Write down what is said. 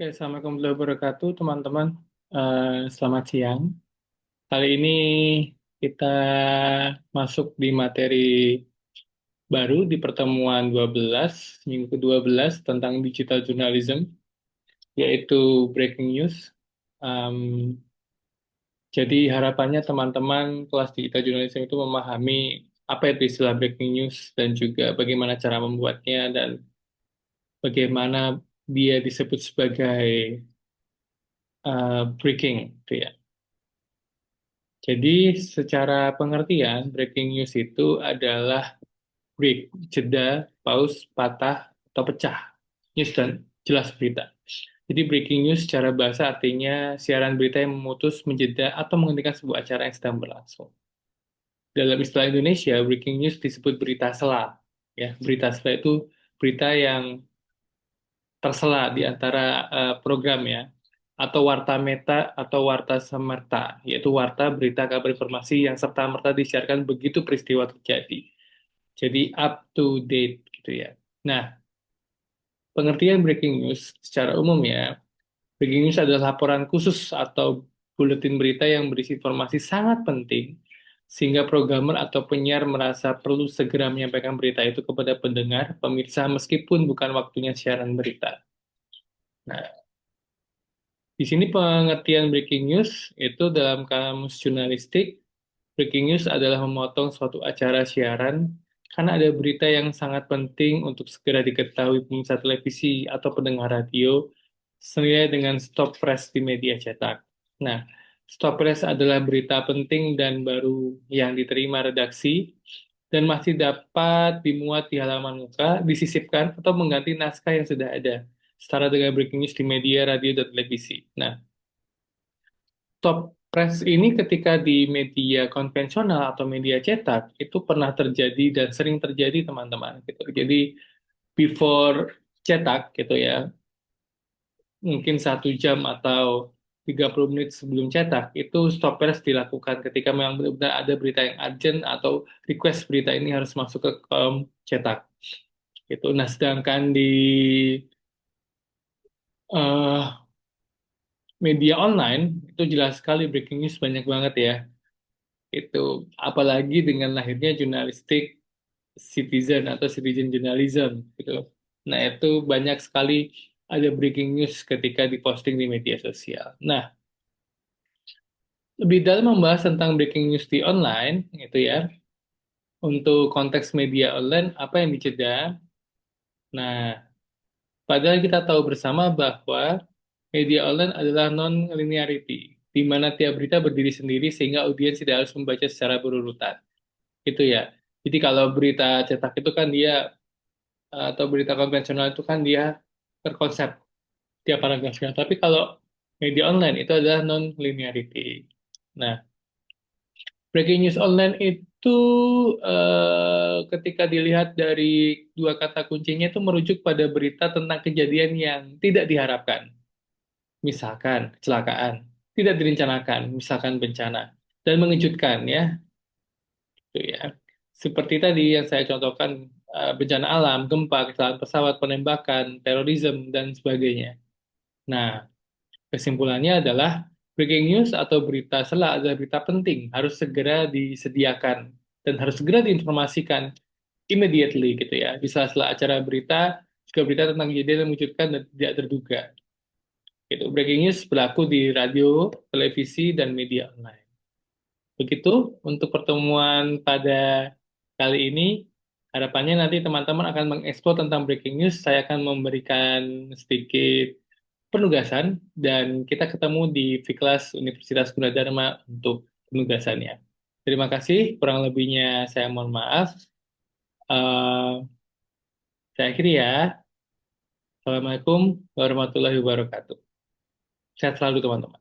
Oke, Assalamualaikum warahmatullahi wabarakatuh, teman-teman. Selamat siang. Kali ini kita masuk di materi baru di pertemuan 12, minggu ke-12 tentang digital journalism, yaitu breaking news. Um, jadi harapannya teman-teman kelas digital journalism itu memahami apa itu istilah breaking news dan juga bagaimana cara membuatnya dan bagaimana dia disebut sebagai breaking, gitu ya. Jadi secara pengertian, breaking news itu adalah break, jeda, pause, patah, atau pecah. News dan jelas berita. Jadi breaking news secara bahasa artinya siaran berita yang memutus, menjeda, atau menghentikan sebuah acara yang sedang berlangsung. Dalam istilah Indonesia, breaking news disebut berita sela. Ya, berita sela itu berita yang tersela di antara program ya, atau warta meta atau warta semerta, yaitu warta berita kabar informasi yang serta-merta disiarkan begitu peristiwa terjadi. Jadi up to date gitu ya. Nah, pengertian breaking news secara umum ya, breaking news adalah laporan khusus atau buletin berita yang berisi informasi sangat penting sehingga programmer atau penyiar merasa perlu segera menyampaikan berita itu kepada pendengar, pemirsa meskipun bukan waktunya siaran berita. Nah, di sini pengertian breaking news itu dalam kamus jurnalistik, breaking news adalah memotong suatu acara siaran karena ada berita yang sangat penting untuk segera diketahui pemirsa televisi atau pendengar radio, senilai dengan stop press di media cetak. Nah, stop press adalah berita penting dan baru yang diterima redaksi dan masih dapat dimuat di halaman muka, disisipkan, atau mengganti naskah yang sudah ada setara dengan breaking news di media, radio, dan televisi. Nah, top press ini ketika di media konvensional atau media cetak itu pernah terjadi dan sering terjadi teman-teman gitu. Jadi before cetak gitu ya, mungkin 1 jam atau 30 menit sebelum cetak itu stop press dilakukan ketika memang benar-benar ada berita yang urgent atau request berita ini harus masuk ke kolom cetak gitu. Nah, sedangkan di eh, media online itu jelas sekali breaking news banyak banget ya. Itu apalagi dengan lahirnya jurnalistik citizen atau citizen journalism gitu. Nah, itu banyak sekali ada breaking news ketika diposting di media sosial. Nah, lebih dalam membahas tentang breaking news di online gitu ya. Untuk konteks media online apa yang dicegah? Nah, padahal kita tahu bersama bahwa media online adalah non-linearity, di mana tiap berita berdiri sendiri sehingga audiens tidak harus membaca secara berurutan. Itu ya. Jadi kalau berita cetak itu kan dia atau berita konvensional itu kan dia terkonsep tiap paragrafnya. Tapi kalau media online itu adalah non-linearity. Nah, breaking news online itu ketika dilihat dari dua kata kuncinya itu merujuk pada berita tentang kejadian yang tidak diharapkan. Misalkan kecelakaan, tidak direncanakan, misalkan bencana, dan mengejutkan ya. Gitu ya. Seperti tadi yang saya contohkan, bencana alam, gempa, kecelakaan pesawat, penembakan, terorisme, dan sebagainya. Nah, kesimpulannya adalah breaking news atau berita sela adalah berita penting, harus segera disediakan dan harus segera diinformasikan immediately gitu ya. Di sela-sela acara berita, juga berita tentang kejadian yang mengejutkan dan tidak terduga. Gitu. Breaking news berlaku di radio, televisi, dan media online. Begitu untuk pertemuan pada kali ini. Harapannya nanti teman-teman akan mengeksplor tentang breaking news. Saya akan memberikan sedikit penugasan dan kita ketemu di Fiklas Universitas Gunadarma untuk penugasannya. Terima kasih. Kurang lebihnya saya mohon maaf. Eh, saya akhiri ya. Assalamualaikum warahmatullahi wabarakatuh. Sehat selalu teman-teman.